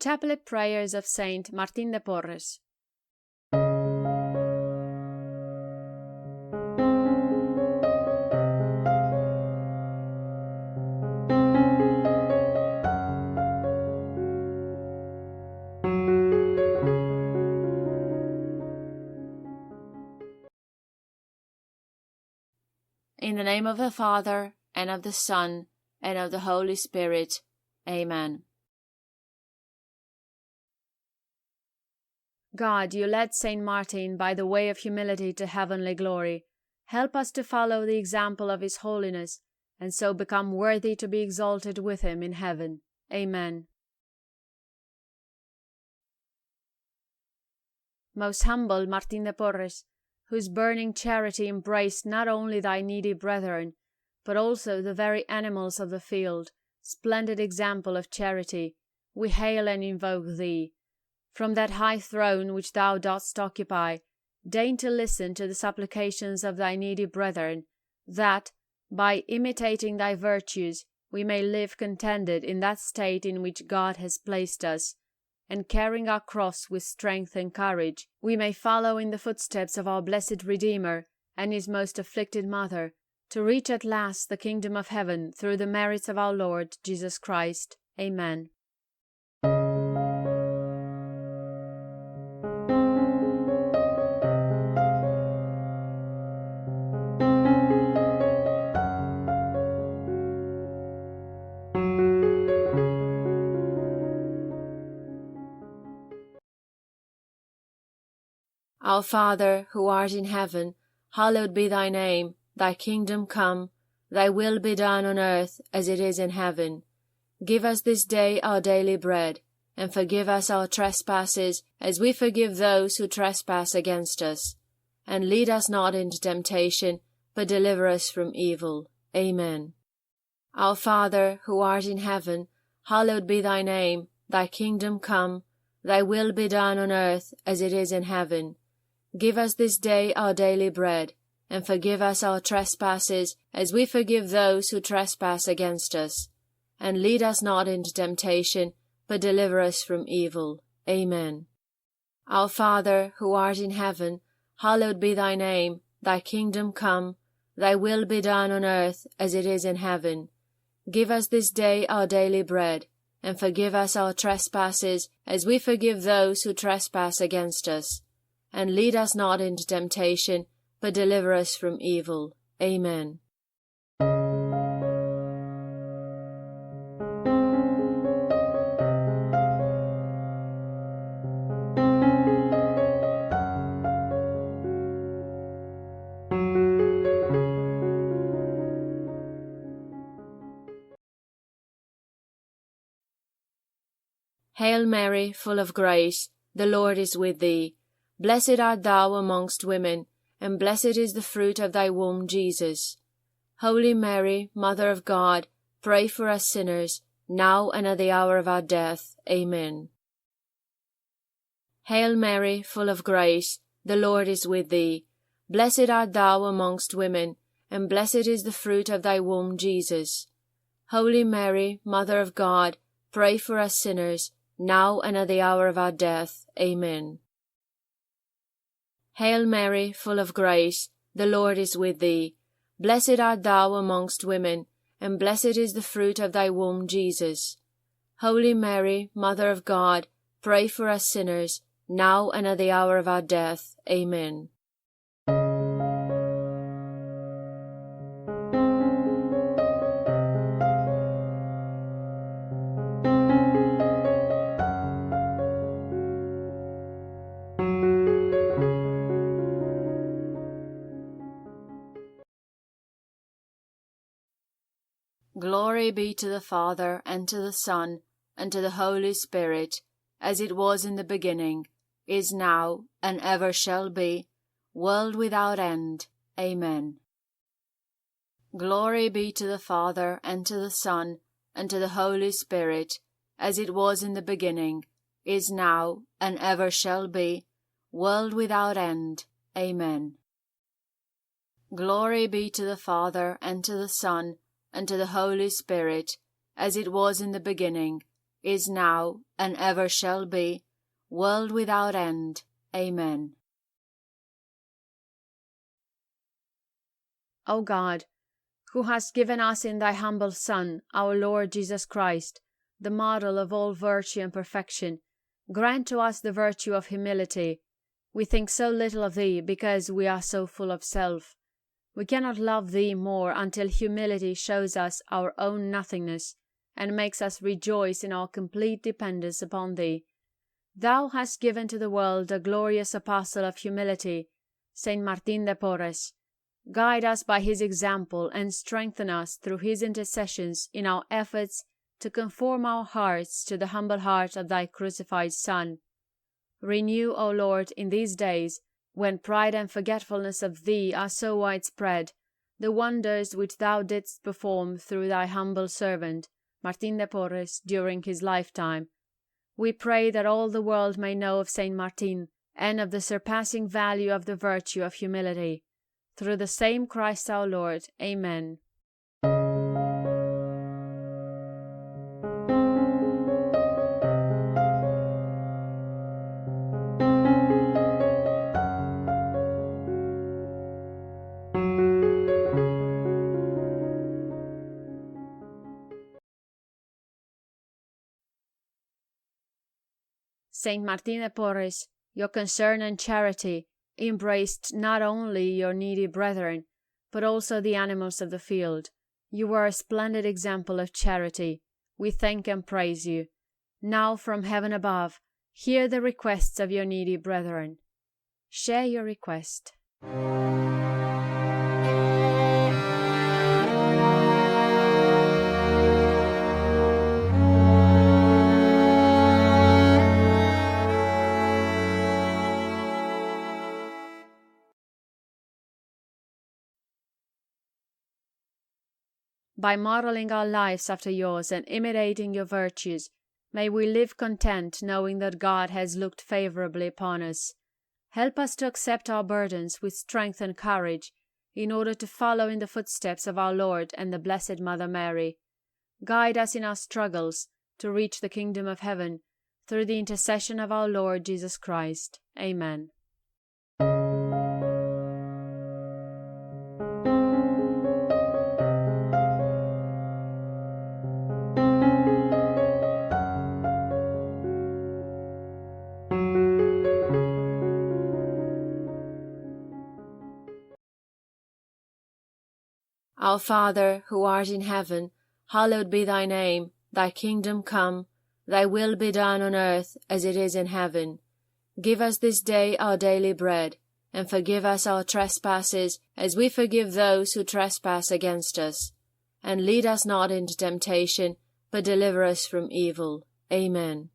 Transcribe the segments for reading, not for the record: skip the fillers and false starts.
Chaplet Prayers of Saint Martin de Porres. In the name of the Father, and of the Son, and of the Holy Spirit. Amen. God, you led Saint Martin by the way of humility to heavenly glory. Help us to follow the example of his holiness, and so become worthy to be exalted with him in heaven. Amen. Most humble Martin de Porres, whose burning charity embraced not only thy needy brethren, but also the very animals of the field, splendid example of charity, we hail and invoke thee. From that high throne which thou dost occupy, deign to listen to the supplications of thy needy brethren, that, by imitating thy virtues, we may live contented in that state in which God has placed us, and carrying our cross with strength and courage, we may follow in the footsteps of our blessed Redeemer and his most afflicted Mother, to reach at last the kingdom of heaven through the merits of our Lord Jesus Christ. Amen. Our Father, who art in heaven, hallowed be thy name. Thy kingdom come, thy will be done on earth as it is in heaven. Give us this day our daily bread, and forgive us our trespasses as we forgive those who trespass against us. And lead us not into temptation, but deliver us from evil. Amen. Our Father, who art in heaven, hallowed be thy name. Thy kingdom come, thy will be done on earth as it is in heaven. Give us this day our daily bread, and forgive us our trespasses as we forgive those who trespass against us. And lead us not into temptation, but deliver us from evil. Amen. Our Father, who art in heaven, hallowed be thy name. Thy kingdom come, thy will be done on earth as it is in heaven. Give us this day our daily bread, and forgive us our trespasses as we forgive those who trespass against us. And lead us not into temptation, but deliver us from evil. Amen. Hail Mary, full of grace, the Lord is with thee. Blessed art thou amongst women, and blessed is the fruit of thy womb, Jesus. Holy Mary, Mother of God, pray for us sinners, now and at the hour of our death. Amen. Hail Mary, full of grace, the Lord is with thee. Blessed art thou amongst women, and blessed is the fruit of thy womb, Jesus. Holy Mary, Mother of God, pray for us sinners, now and at the hour of our death. Amen. Hail Mary, full of grace, the Lord is with thee. Blessed art thou amongst women, and blessed is the fruit of thy womb, Jesus. Holy Mary, Mother of God, pray for us sinners, now and at the hour of our death. Amen. Glory be to the Father, and to the Son, and to the Holy Spirit, as it was in the beginning, is now, and ever shall be, world without end. Amen. Glory be to the Father, and to the Son, and to the Holy Spirit, as it was in the beginning, is now, and ever shall be, world without end. Amen. Glory be to the Father, and to the Son, and to the Holy Spirit, as it was in the beginning, is now, and ever shall be, world without end. Amen. O God, who hast given us in thy humble Son, our Lord Jesus Christ, the model of all virtue and perfection, grant to us the virtue of humility. We think so little of thee because we are so full of self. We cannot love thee more until humility shows us our own nothingness and makes us rejoice in our complete dependence upon thee. Thou hast given to the world a glorious apostle of humility, Saint Martin de Porres. Guide us by his example and strengthen us through his intercessions in our efforts to conform our hearts to the humble heart of thy crucified Son. Renew, O Lord, in these days, when pride and forgetfulness of thee are so widespread, the wonders which thou didst perform through thy humble servant, Martin de Porres, during his lifetime. We pray that all the world may know of Saint Martin, and of the surpassing value of the virtue of humility. Through the same Christ our Lord. Amen. Saint Martin de Porres, your concern and charity embraced not only your needy brethren, but also the animals of the field. You were a splendid example of charity. We thank and praise you. Now from heaven above, hear the requests of your needy brethren. Share your request. By modeling our lives after yours and imitating your virtues, may we live content, knowing that God has looked favorably upon us. Help us to accept our burdens with strength and courage, in order to follow in the footsteps of our Lord and the Blessed Mother Mary. Guide us in our struggles to reach the kingdom of heaven, through the intercession of our Lord Jesus Christ. Amen. Our Father, who art in heaven, hallowed be thy name. Thy kingdom come, thy will be done on earth as it is in heaven. Give us this day our daily bread, and forgive us our trespasses as we forgive those who trespass against us. And lead us not into temptation, but deliver us from evil. Amen.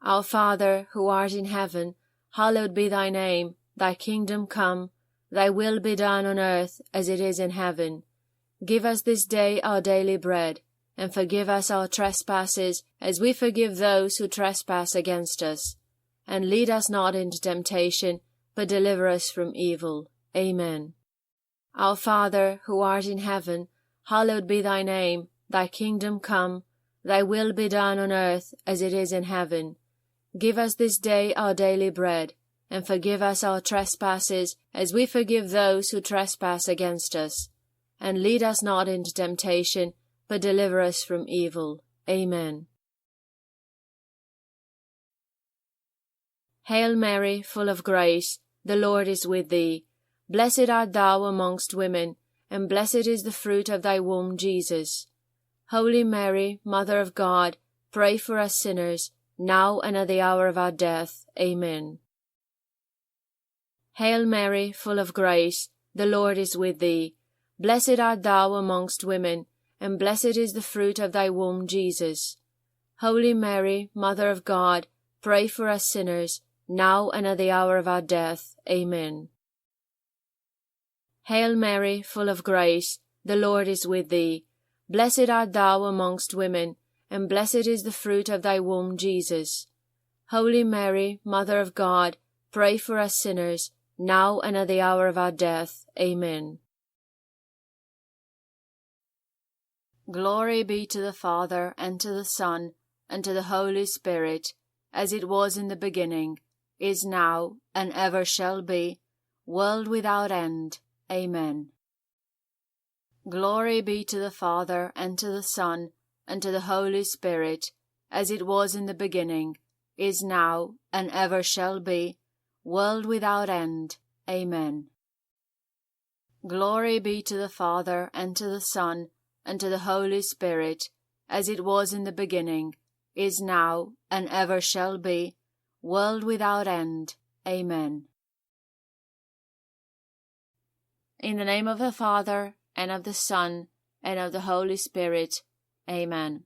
Our Father, who art in heaven, hallowed be thy name. Thy kingdom come, thy will be done on earth as it is in heaven. Give us this day our daily bread, and forgive us our trespasses as we forgive those who trespass against us. And lead us not into temptation, but deliver us from evil. Amen. Our Father, who art in heaven, hallowed be thy name. Thy kingdom come, thy will be done on earth as it is in heaven. Give us this day our daily bread, and forgive us our trespasses as we forgive those who trespass against us. And lead us not into temptation, but deliver us from evil. Amen. Hail Mary, full of grace, the Lord is with thee. Blessed art thou amongst women, and blessed is the fruit of thy womb, Jesus. Holy Mary, Mother of God, pray for us sinners, now and at the hour of our death. Amen. Hail Mary, full of grace, the Lord is with thee. Blessed art thou amongst women, and blessed is the fruit of thy womb, Jesus. Holy Mary, Mother of God, pray for us sinners, now and at the hour of our death. Amen. Hail Mary, full of grace, the Lord is with thee. Blessed art thou amongst women, and blessed is the fruit of thy womb, Jesus. Holy Mary, Mother of God, pray for us sinners, now and at the hour of our death. Amen. Glory be to the Father, and to the Son, and to the Holy Spirit, as it was in the beginning, is now, and ever shall be, world without end. Amen. Glory be to the Father, and to the Son, and to the Holy Spirit, as it was in the beginning, is now, and ever shall be, world without end. Amen. Glory be to the Father, and to the Son, and to the Holy Spirit, as it was in the beginning, is now, and ever shall be, world without end. Amen. In the name of the Father, and of the Son, and of the Holy Spirit. Amen.